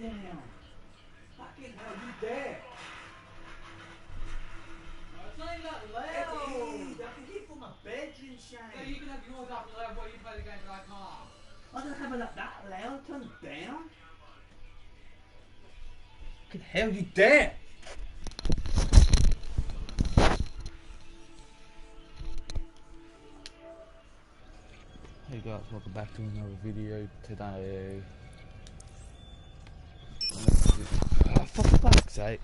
down. Fucking hell, you there? It's not even that loud. It is. I can hear it from my bedroom, Shane. So you can have yours up loud while you play the game, but I can't. I don't have it up that loud. Turn it down. Fucking hell, you there? Hey guys, welcome back to another video today. Oh, for fuck's sake.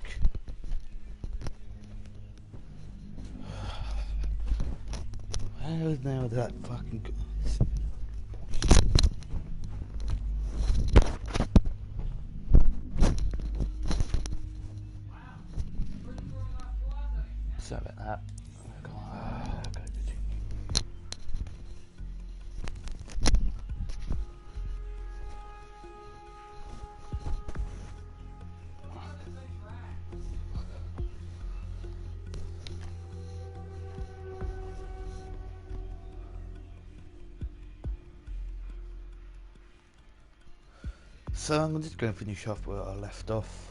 How's now that fucking... Sorry about that. So I'm just going to finish off where I left off.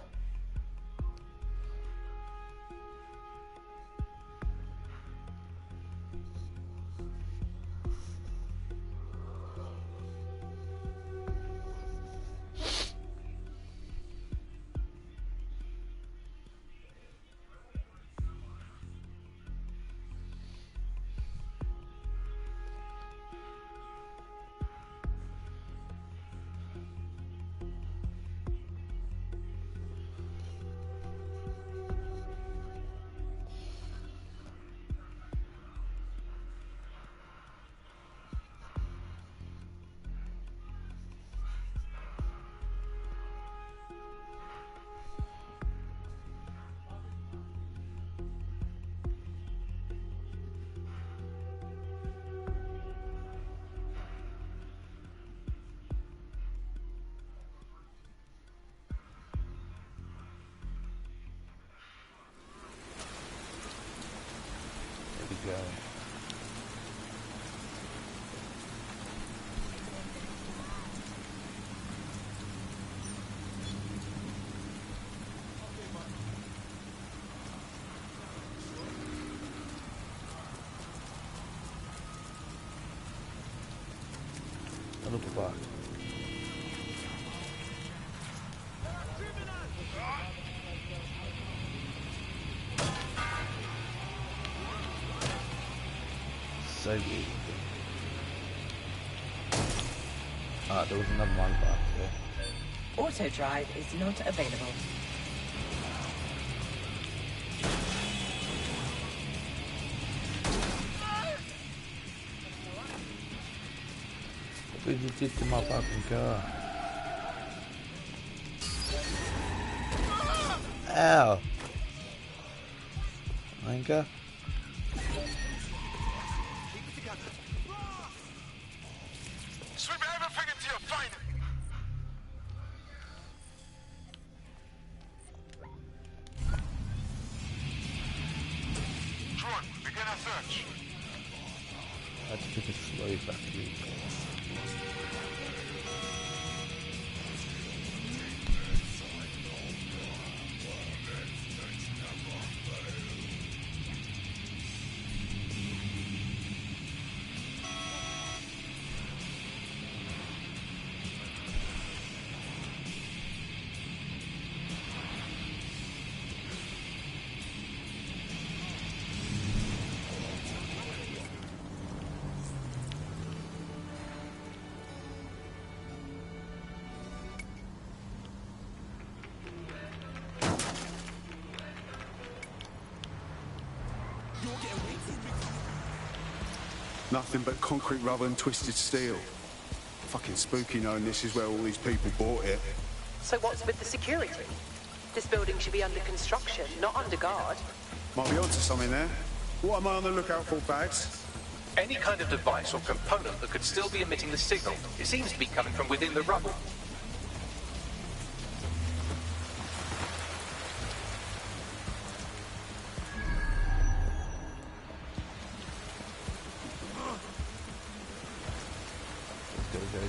Go. A look back. So weird. Ah, there was another one back there. Auto drive is not available. What did you do to my fucking car? Ow! Anchor? I had to put a slow back here. Nothing but concrete rubber and twisted steel. Fucking spooky knowing this is where all these people bought it. So what's with the security? This building should be under construction, not under guard. Might be onto something there. What am I on the lookout for, Bags? Any kind of device or component that could still be emitting the signal. It seems to be coming from within the rubble. Go down.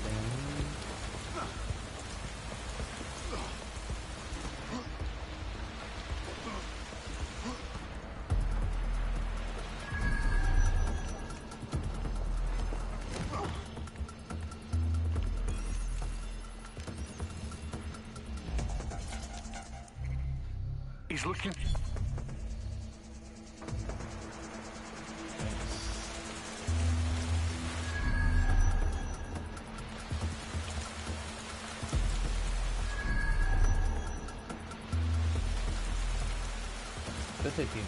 he's looking. They're taking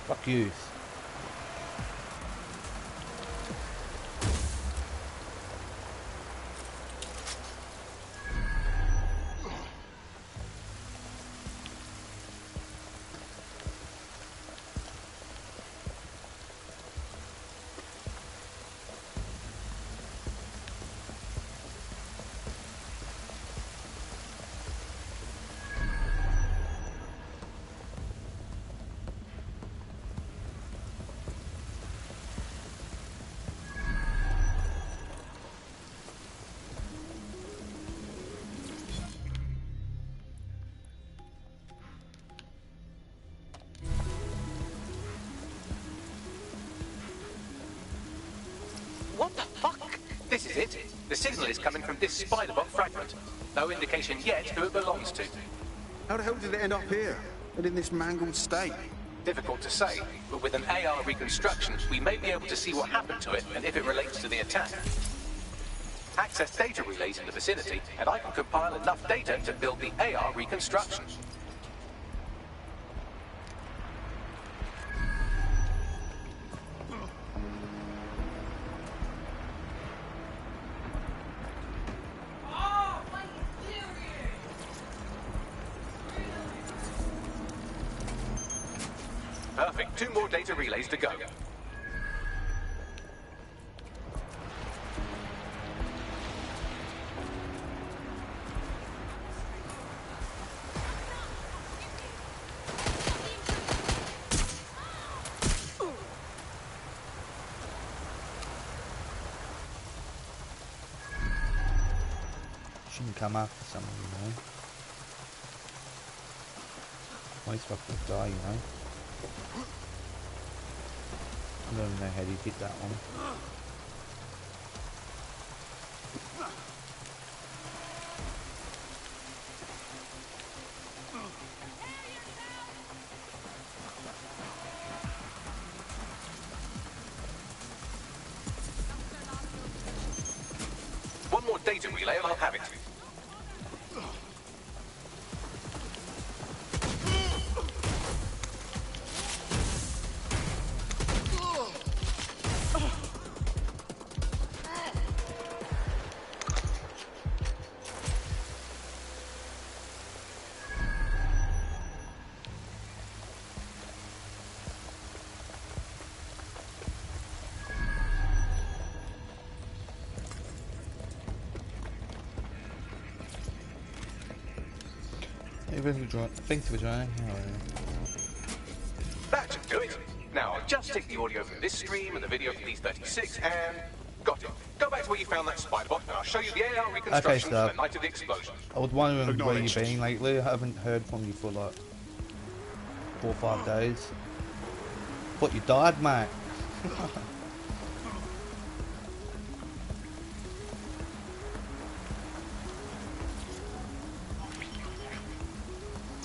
fuck you. What the fuck? This is it. The signal is coming from this spider-bot fragment. No indication yet who it belongs to. How the hell did it end up here? And in this mangled state? Difficult to say, but with an AR reconstruction, we may be able to see what happened to it and if it relates to the attack. Access data relays in the vicinity, and I can compile enough data to build the AR reconstruction. Perfect. 2 more data relays to go. Shouldn't come after someone, you know. Might fucking die, you know. I don't even know how you hit that one. One more data relay and I'll have it. Thanks for joining. That should do it. Now, I'll just take the audio from this stream and the video from these 36 and... got it. Go back to where you found that spider bot and I'll show you the AR reconstruction from the night of the explosion. I was wondering where you've been lately. I haven't heard from you for like 4 or 5 days. But you died, mate.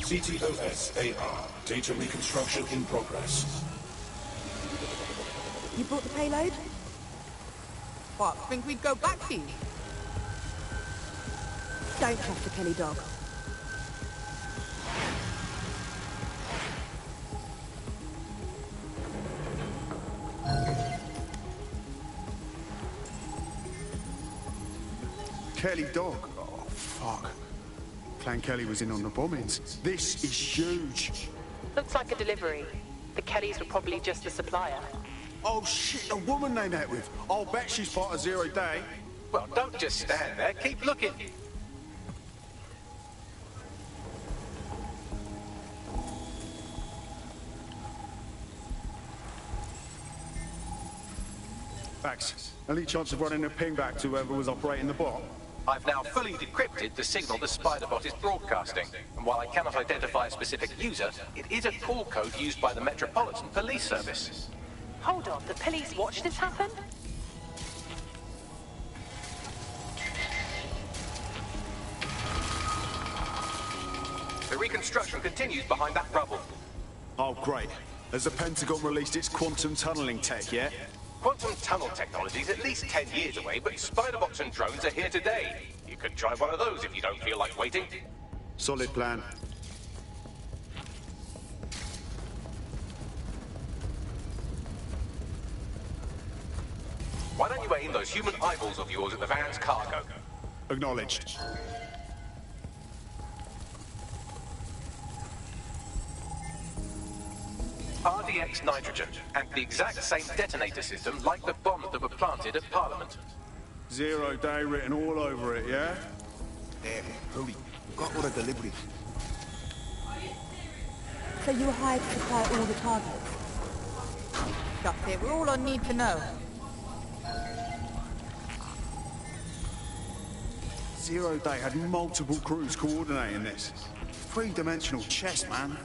CTOS-AR, data reconstruction in progress. You brought the payload? What, think we'd go back to you? Don't trust the Kelly dog. Kelly dog. Oh, fuck. Clan Kelly was in on the bombings. This is huge. Looks like a delivery. The Kellys were probably just the supplier. Oh, shit, the woman they met with. I'll bet she's part of Zero Day. Well, don't just stand there. Keep looking. Max, any chance of running a ping back to whoever was operating the bot? I've now fully decrypted the signal the Spider-Bot is broadcasting, and while I cannot identify a specific user, it is a call code used by the Metropolitan Police Service. Hold on, the police watched this happen? The reconstruction continues behind that rubble. Oh, great. Has the Pentagon released its quantum tunneling tech yet? Quantum tunnel technology is at least 10 years away, but Spider-Bots and drones are here today. You could try one of those if you don't feel like waiting. Solid plan. Why don't you aim those human eyeballs of yours at the van's cargo? Acknowledged. RDX nitrogen, and the exact same detonator system like the bombs that were planted at Parliament. Zero Day written all over it, yeah? Damn, hurry. Got all the deliveries. So you were hired to supply all the targets? That's it. We're all I need to know. Zero Day had multiple crews coordinating this. Three-dimensional chess, man.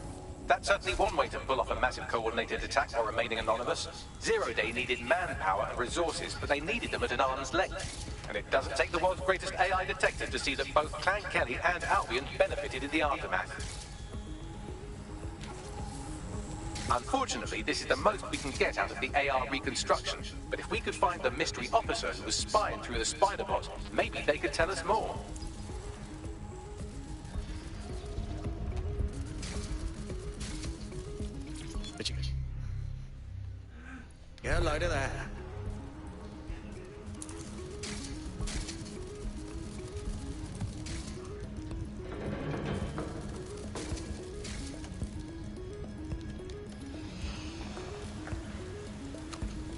That's certainly one way to pull off a massive coordinated attack while remaining anonymous. Zero Day needed manpower and resources, but they needed them at an arm's length. And it doesn't take the world's greatest AI detective to see that both Clan Kelly and Albion benefited in the aftermath. Unfortunately, this is the most we can get out of the AR reconstruction. But if we could find the mystery officer who was spying through the Spider-Bot, maybe they could tell us more. Get a load of that.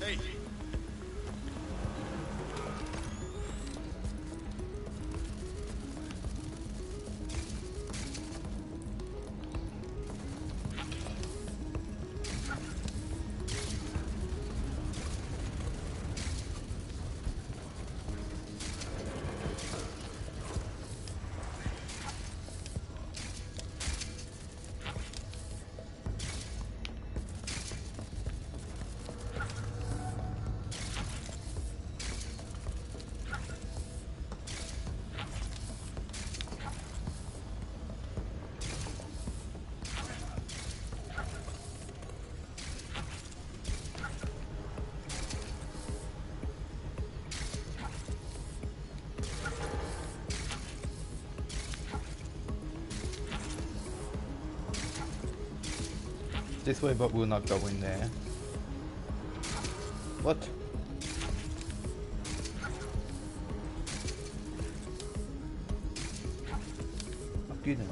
Hey. This way, but we'll not go in there. What? Fuck you then.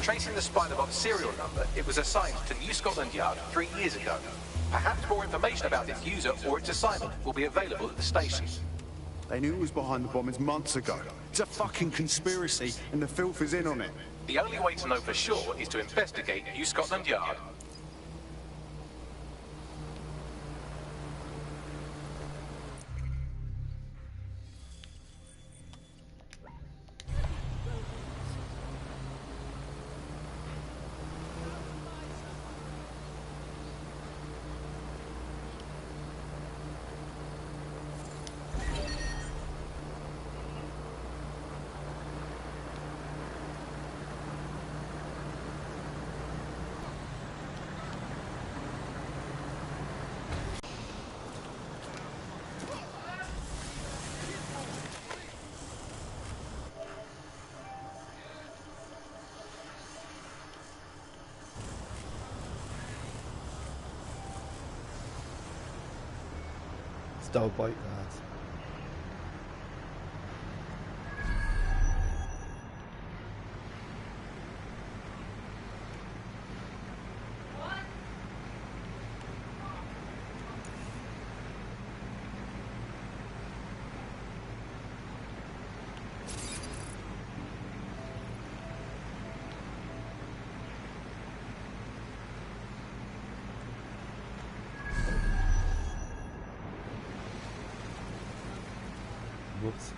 Tracing the Spider-Bot's serial number, it was assigned to New Scotland Yard 3 years ago. Perhaps more information about its user or its assignment will be available at the station. They knew it was behind the bombings months ago. It's a fucking conspiracy, and the filth is in on it. The only way to know for sure is to investigate New Scotland Yard. Stole bike guards. Whoops.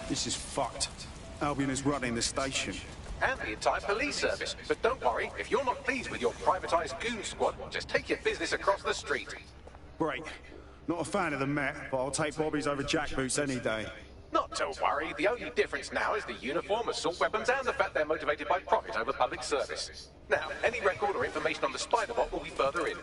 This is fucked. Albion is running the station. And the entire police service. But don't worry, if you're not pleased with your privatised goon squad, just take your business across the street. Great. Not a fan of the Met, but I'll take Bobby's over jackboots any day. Not to worry, the only difference now is the uniform, assault weapons, and the fact they're motivated by profit over public service. Now, any record or information on the spider bot will be further in.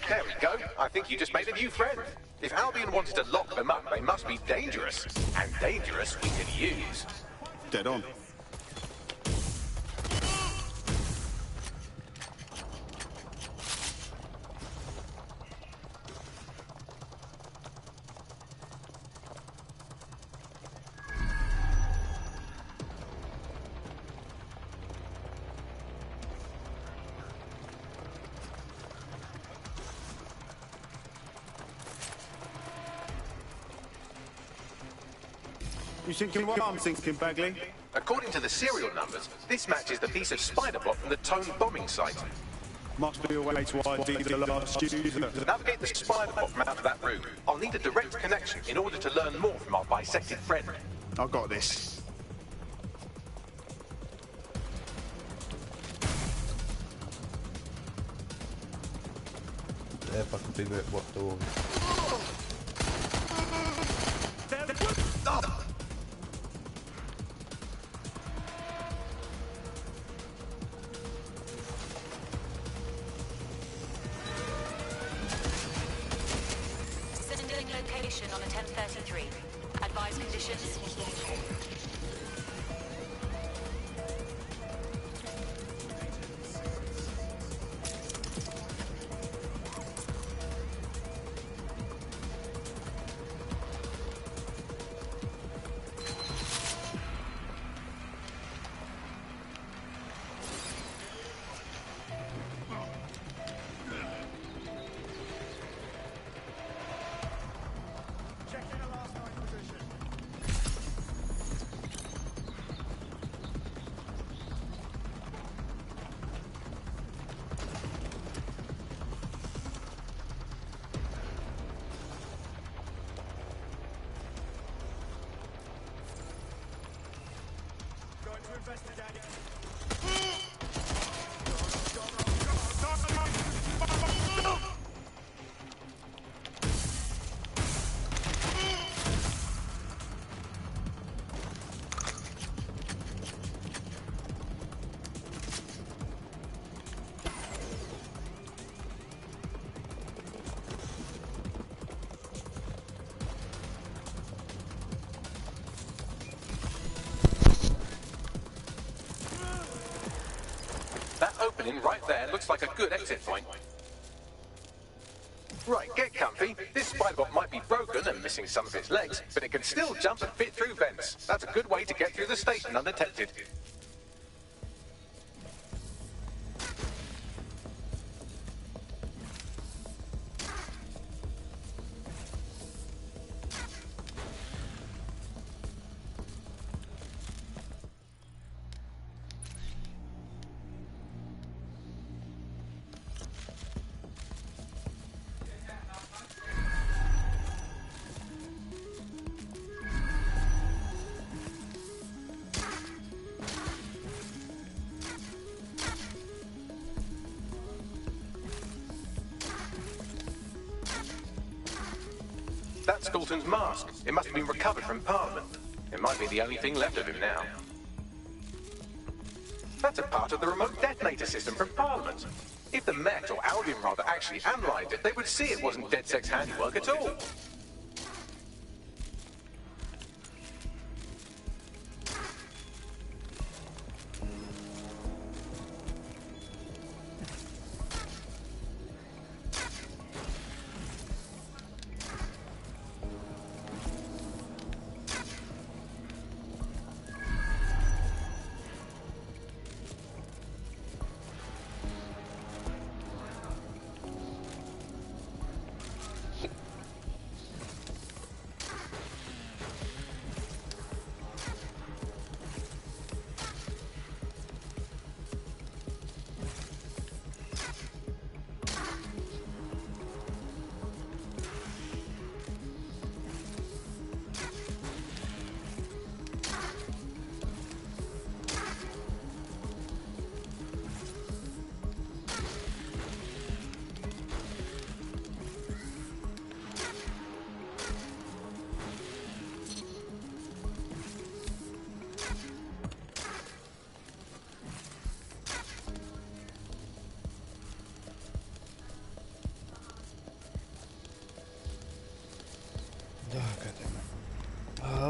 There we go. I think you just made a new friend. If Albion wanted to lock them up, they must be dangerous. And dangerous we could use. Dead on. You thinking what I'm thinking, Bagley? According to the serial numbers, this matches the piece of spider bot from the Tone bombing site. Must be a way to ID the last user. Navigate the spider bot from out of that room. I'll need a direct connection in order to learn more from our bisected friend. I got this. Yeah, if I can figure out what door. Sending location on a 1033. Advise conditions. That opening right there looks like a good exit point. Right, get comfy. This spider bot might be broken and missing some of its legs, but it can still jump and fit through vents. That's a good way to get through the station undetected. That's Skulton's mask. It must have been recovered from Parliament. It might be the only thing left of him now. That's a part of the remote detonator system from Parliament. If the Met, or Albion rather, actually analysed it, they would see it wasn't DedSec's handiwork at all.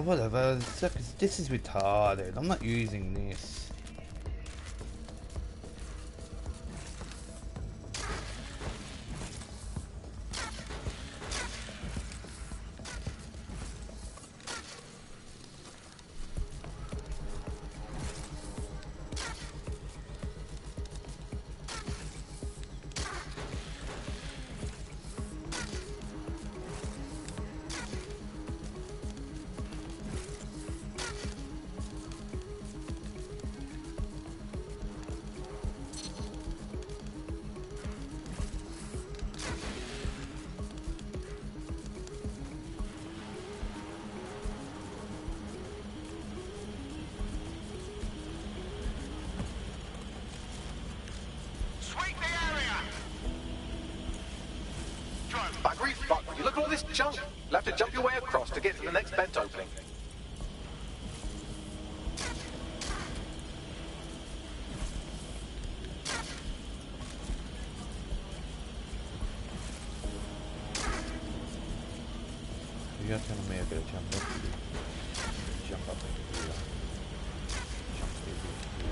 whatever. This is retarded. I'm not using this. Buggery fuck, you look at all this junk. You'll have to jump your way across to get to the next vent opening. You're telling me I gotta jump up. Jump up into here. Jump into here.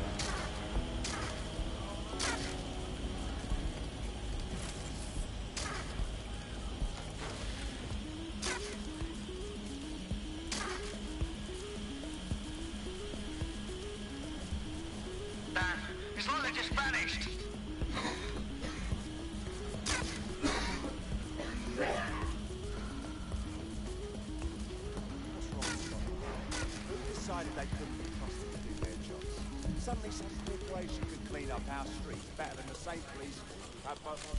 It's like they just vanished. Decided they couldn't be trusted to do their jobs. Suddenly some corporation could clean up our streets better than the same police. But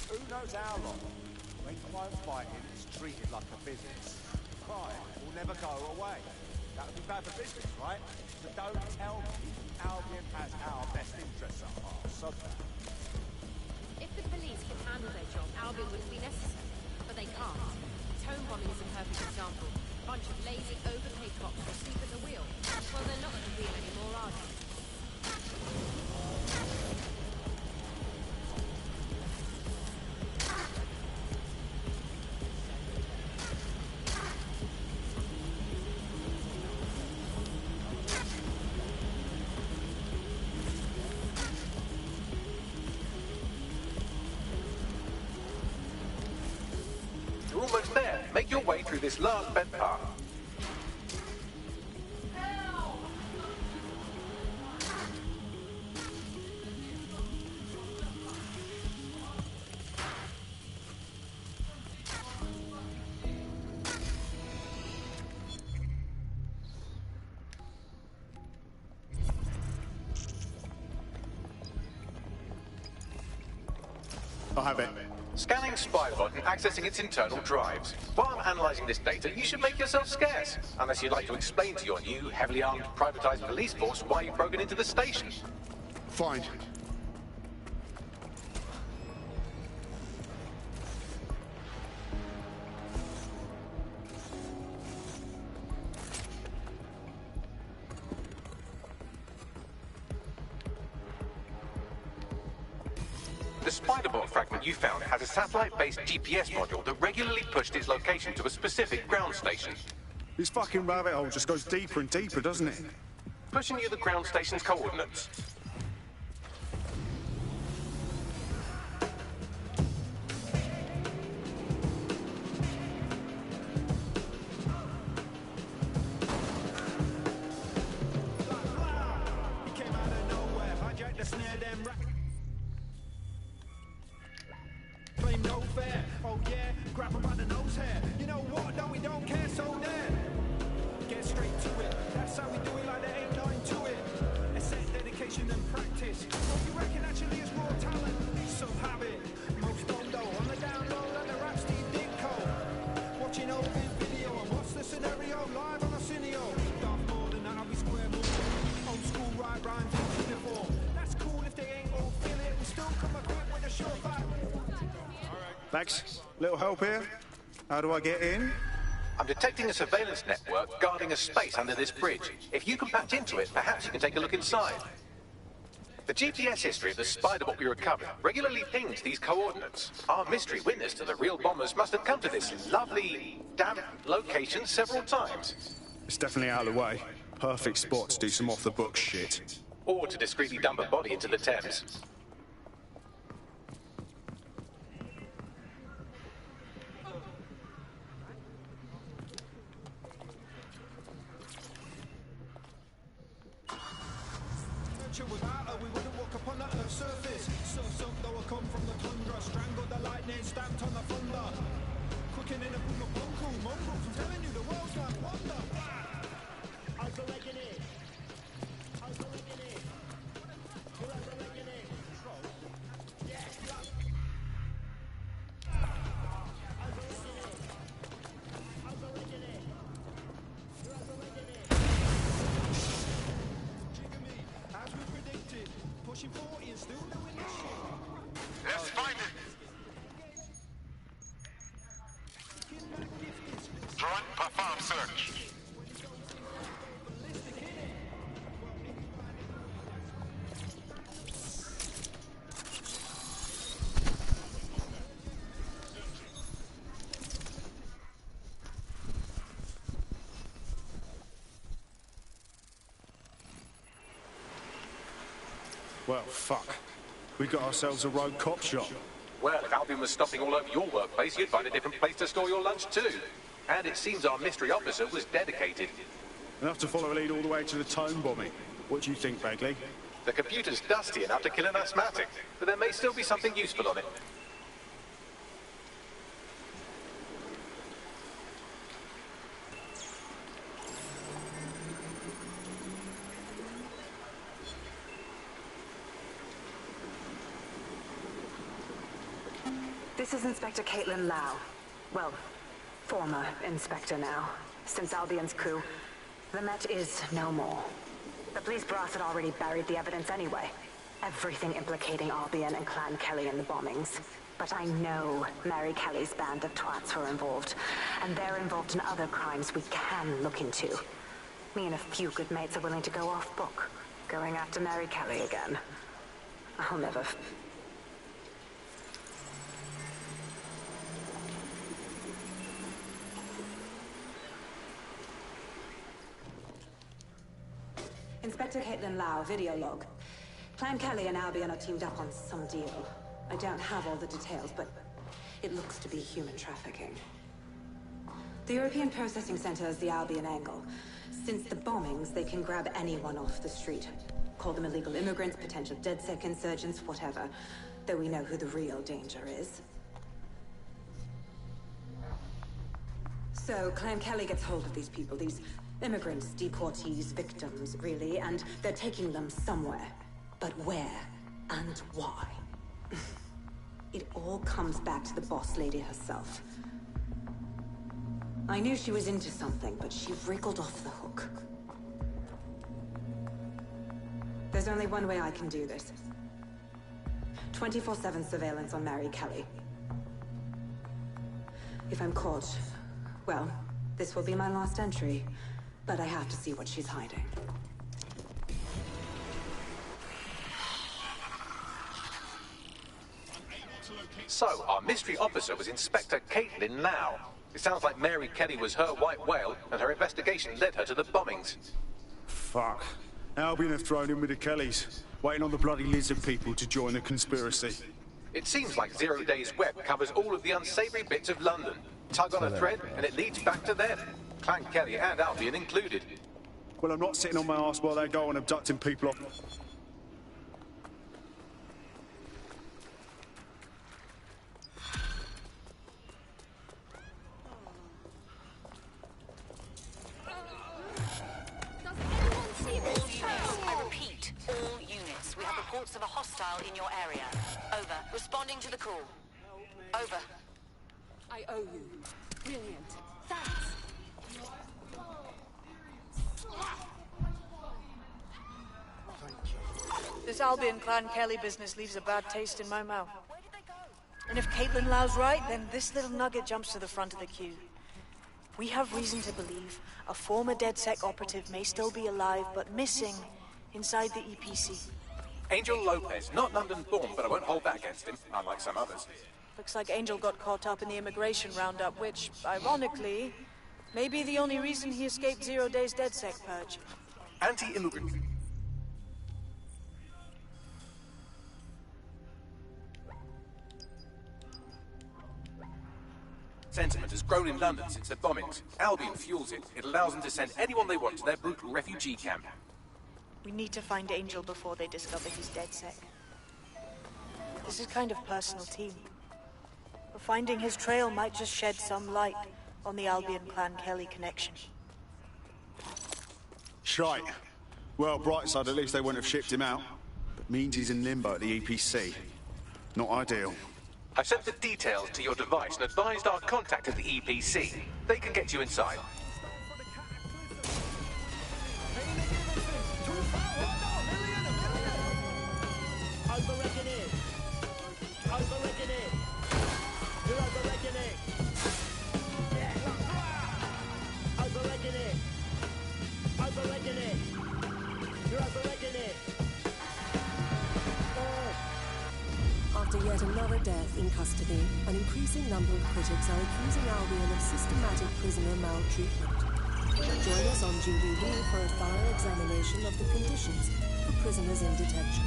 who knows how long? When crime fighting is treated like a business, crime will never go away. That would be bad for business, right? So don't tell me Albion has our best interests at heart. So If the police can handle their job, Albion wouldn't be necessary. But they can't. Tone bombing is a perfect example. Bunch of lazy, overpaid cops who sleep at the wheel. Well, they're not at the wheel anymore, are they? You're almost there. Make your way through this last vent path. I have it. Scanning Spybot and accessing its internal drives. While I'm analysing this data, you should make yourself scarce. Unless you'd like to explain to your new, heavily armed, privatised police force why you've broken into the station. Fine. The Spiderbot fragment you found has a satellite-based GPS module that regularly pushed its location to a specific ground station. This fucking rabbit hole just goes deeper and deeper, doesn't it? Pushing you the ground station's coordinates. claim no fair. Oh yeah, grab him by the nose hair. You know what? No, we don't care, so there. Get straight to it. That's how we do it, like there ain't nothing to it. Asset, dedication and practice. What you reckon actually is raw talent? Some have it. Most don't though. On the down low, like the rap Steve Ditko. Watching old video and what's the scenario? Live on a cineo. Dark more than that, I'll be square more. Old school right rhymes in uniform. That's cool if they ain't all feel it. We still come equipped with a short back. Max, little help here? How do I get in? I'm detecting a surveillance network guarding a space under this bridge. If you can patch into it, perhaps you can take a look inside. The GPS history of the Spiderbot we recovered regularly pings these coordinates. Our mystery witness to the real bombers must have come to this lovely, damp location several times. It's definitely out of the way. Perfect spot to do some off-the-book shit. Or to discreetly dump a body into the Thames. Nature without her, we wouldn't walk upon the earth's surface. Surf's up, though I come from the tundra. Strangled the lightning, stamped on the thunder. Quickening a boom of bungle, mongrels. I'm telling you, the world's like wonder. I go legging it. I go legging it. You like the legging it? Control. Yeah, you like. I go legging it. I go legging it. You like the legging it? Jigger me, as we predicted. Pushing 40 and still doing this shit. Let's find it. Drone, perform search. Well, fuck. We got ourselves a rogue cop shop. Well, if Albion was stopping all over your workplace, you'd find a different place to store your lunch too. And it seems our mystery officer was dedicated. Enough to follow a lead all the way to the tone bombing. What do you think, Bagley? The computer's dusty enough to kill an asthmatic, but there may still be something useful on it. This is Inspector Caitlin Lau. Well, former inspector now. Since Albion's coup, the Met is no more. The police brass had already buried the evidence anyway. Everything implicating Albion and Clan Kelly in the bombings. But I know Mary Kelly's band of twats were involved, and they're involved in other crimes we can look into. Me and a few good mates are willing to go off book, going after Mary Kelly again. I'll never... Inspector Caitlin Lau, video log. Clan Kelly and Albion are teamed up on some deal. I don't have all the details, but it looks to be human trafficking. The European Processing Center is the Albion angle. Since the bombings, they can grab anyone off the street. Call them illegal immigrants, potential DedSec insurgents, whatever. Though we know who the real danger is. So, Clan Kelly gets hold of these people, these immigrants, deportees, victims, really, and they're taking them somewhere. But where and why? It all comes back to the boss lady herself. I knew she was into something, but she wriggled off the hook. There's only one way I can do this. 24/7 surveillance on Mary Kelly. If I'm caught, well, this will be my last entry. But I have to see what she's hiding. So, our mystery officer was Inspector Caitlin Lau. It sounds like Mary Kelly was her white whale, and her investigation led her to the bombings. Fuck. Albion have thrown in with the Kellys, waiting on the bloody lizard people to join the conspiracy. It seems like 0 Days Web covers all of the unsavory bits of London. Tug on a thread, and it leads back to them. Clan Kelly and Albion included. Well, I'm not sitting on my ass while they go on abducting people off... I repeat, all units. We have reports of a hostile in your area. Over. Responding to the call. Over. I owe you. Brilliant. Thanks. This Albion Clan Kelly business leaves a bad taste in my mouth. And if Caitlin Lau's right, then this little nugget jumps to the front of the queue. We have reason to believe a former DedSec operative may still be alive, but missing inside the EPC. Angel Lopez, not London-born, but I won't hold that against him, unlike some others. Looks like Angel got caught up in the immigration roundup, which, ironically, Maybe the only reason he escaped 0 Days DedSec purge. Anti-immigrant. Sentiment has grown in London since the bombings. Albion fuels it. It allows them to send anyone they want to their brutal refugee camp. We need to find Angel before they discover he's DedSec. This is kind of personal team. But finding his trail might just shed some light on the Albion Clan Kelly connection. Shite. Well, bright side, at least they wouldn't have shipped him out. But means he's in limbo at the EPC. Not ideal. I sent the details to your device and advised our contact at the EPC. They can get you inside. After yet another death in custody, an increasing number of critics are accusing Albion of systematic prisoner maltreatment. Join us on GBV for a thorough examination of the conditions for prisoners in detention.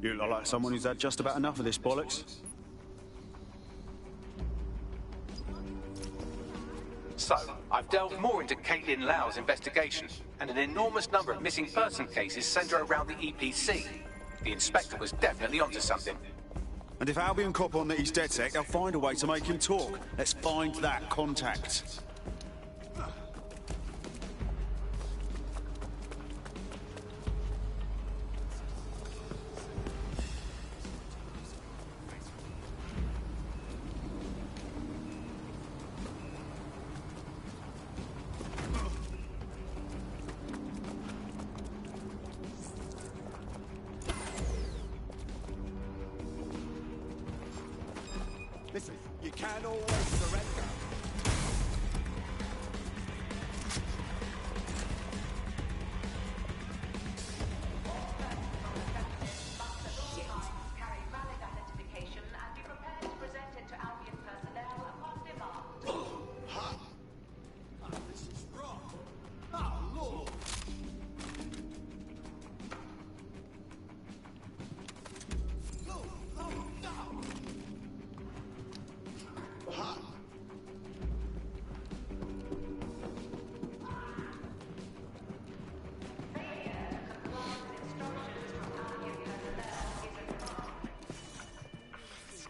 You look like someone who's had just about enough of this bollocks. So, I've delved more into Caitlin Lau's investigation, and an enormous number of missing person cases centre around the EPC. The inspector was definitely onto something. And if Albion cop on that he's DedSec, they'll find a way to make him talk. Let's find that contact. Listen, you can't always surrender.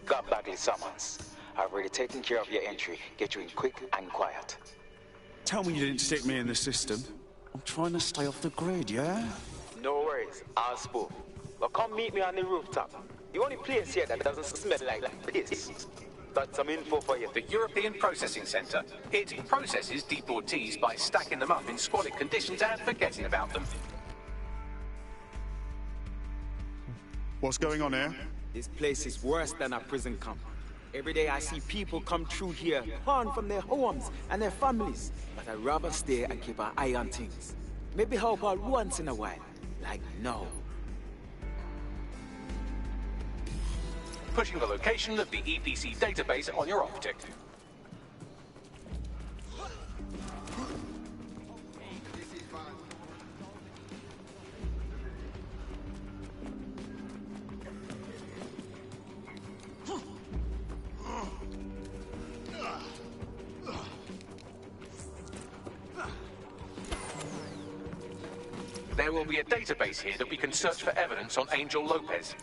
Got Bagley summons. I've already taken care of your entry. Get you in quick and quiet. Tell me you didn't stick me in the system. I'm trying to stay off the grid, yeah? No worries, I'll spook. But come meet me on the rooftop. The only place here that doesn't smell like this. Got some info for you. The European Processing Centre. It processes deportees by stacking them up in squalid conditions and forgetting about them. What's going on here? This place is worse than a prison camp. Every day I see people come through here, torn from their homes and their families. But I'd rather stay and keep an eye on things. Maybe help out once in a while. Like now. Pushing the location of the EPC database on your optic. There will be a database here that we can search for evidence on Angel Lopez.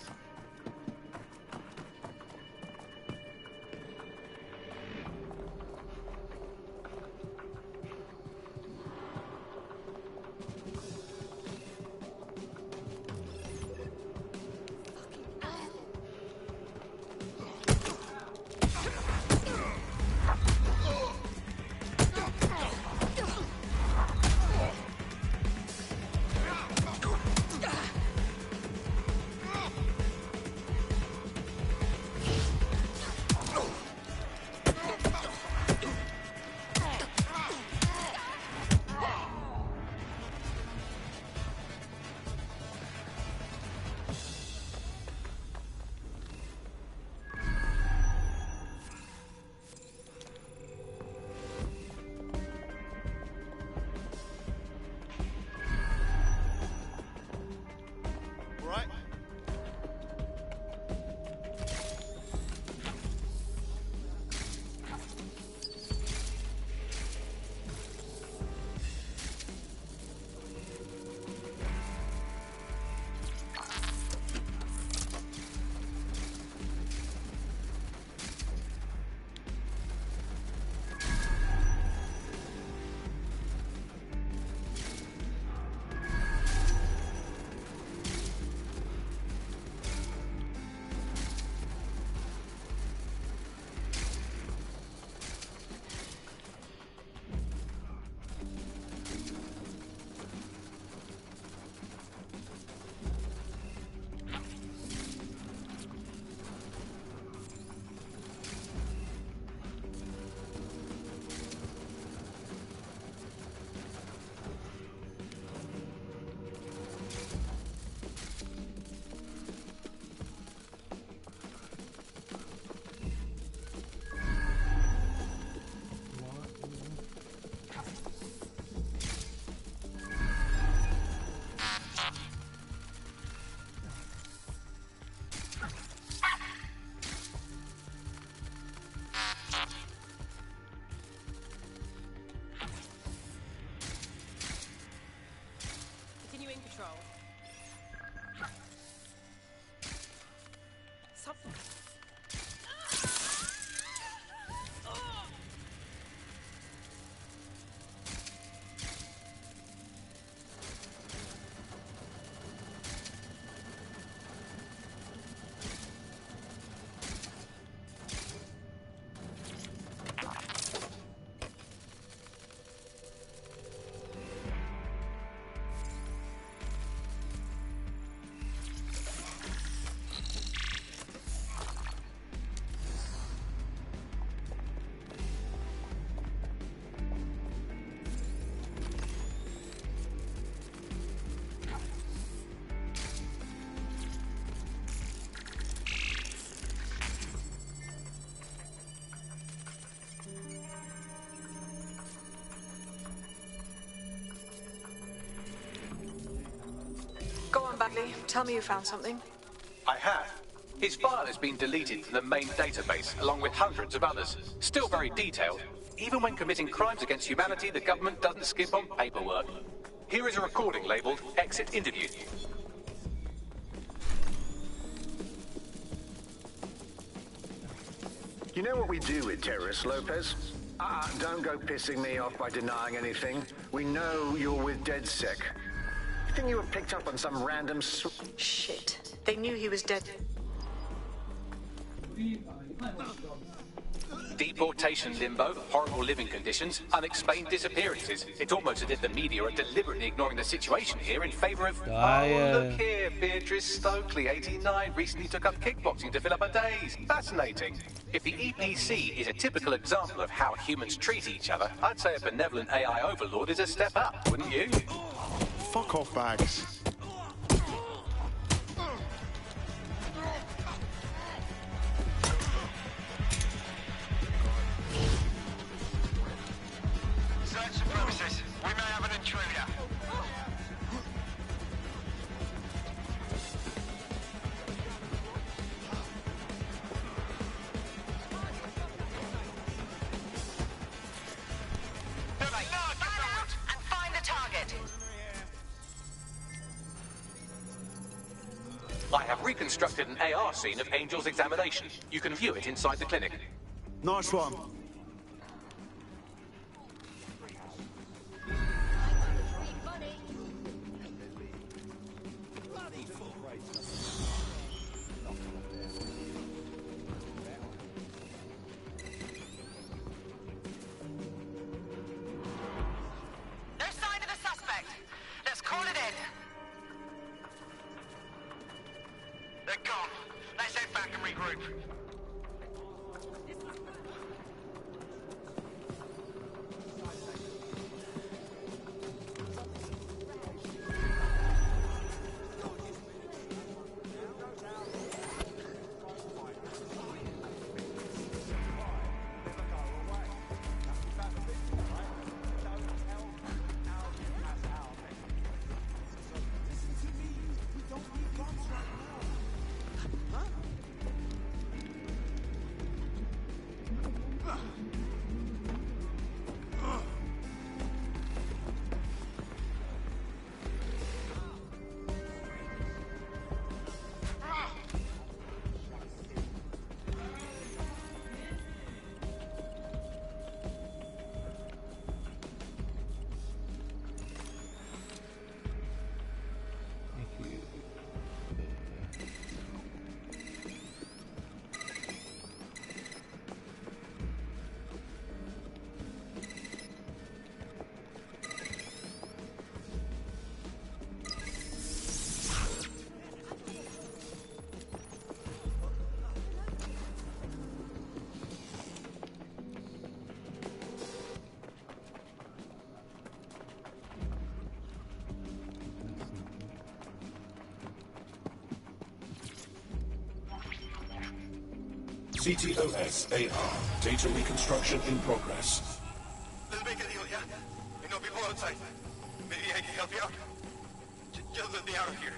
control. Something. Go on, Bagley. Tell me you found something. I have. His file has been deleted from the main database, along with hundreds of others. Still very detailed. Even when committing crimes against humanity, the government doesn't skimp on paperwork. Here is a recording labelled Exit Interview. You know what we do with terrorists, Lopez? Don't go pissing me off by denying anything. We know you're with DedSec. You think you were picked up on some random Shit. They knew he was dead. Deportation limbo, horrible living conditions, unexplained disappearances. It's almost as if the media are deliberately ignoring the situation here in favour of... Oh, look here, Beatrice Stokely, 89, recently took up kickboxing to fill up her days. Fascinating. If the EPC is a typical example of how humans treat each other, I'd say a benevolent AI overlord is a step up, wouldn't you? Fuck off, Bags. Search the premises. We may have an intruder. And find the target. I have reconstructed an AR scene of Angel's examination. You can view it inside the clinic. Nice one. No sign of the suspect. Let's call it in. They're gone. Let's head back and regroup. CTOS-AR. Data reconstruction in progress. Let's make a deal, yeah? You know people outside. Maybe I can help you out. Just let me out of here.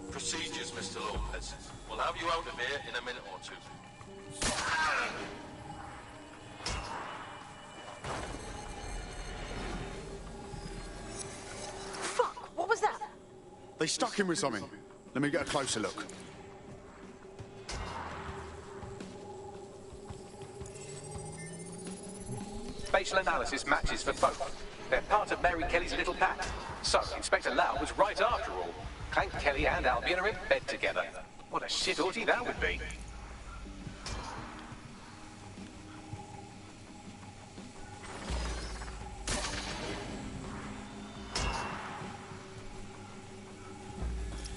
Procedures, Mr. Lopez. We'll have you out of here in a minute or two. Fuck! What was that? They stuck him with something. Let me get a closer look. Spatial analysis matches for both. They're part of Mary Kelly's little pack. So, Inspector Lau was right after all. Clank Kelly and Albion are in bed together. What a shit orgy that would be.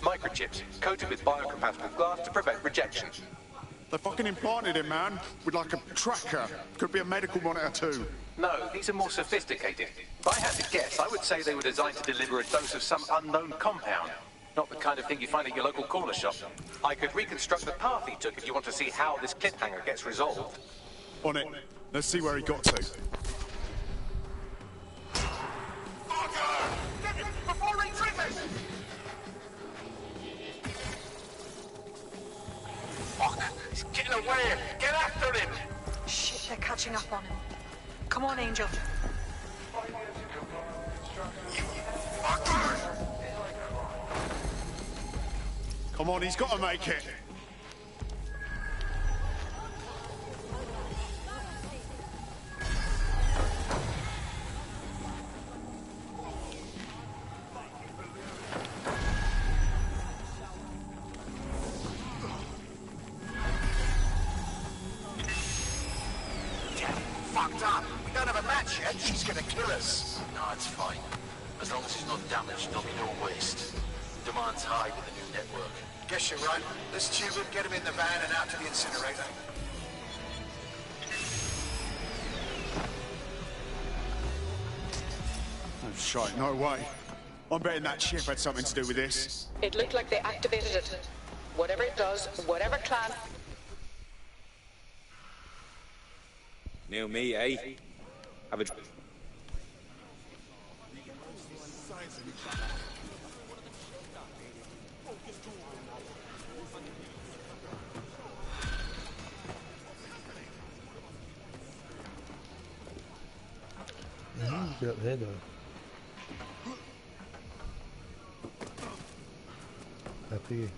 Microchips, coated with biocompatible glass to prevent rejection. They fucking implanted him, man, with like a tracker. Could be a medical monitor too. No, these are more sophisticated. If I had to guess, I would say they were designed to deliver a dose of some unknown compound. Not the kind of thing you find at your local corner shop. I could reconstruct the path he took if you want to see how this cliffhanger gets resolved. On it. Let's see where he got to. Get him before he triggers! Fuck! He's getting away! Get after him! Shit, they're catching up on him. Come on, Angel. Come on, he's got to make it. Fucked up. We don't have a match yet. She's gonna kill us. No, it's fine. As long as it's not damaged, there'll be no waste. Demand's high with the new network. Guess you're right. Let's tube him, get him in the van and out to the incinerator. Oh, shite, no way. I'm betting that ship had something to do with this. It looked like they activated it. Whatever it does, whatever clan... New me, eh? Have a... Get up there though. Happy.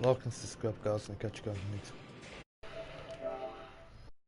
Like and subscribe guys and catch you guys next.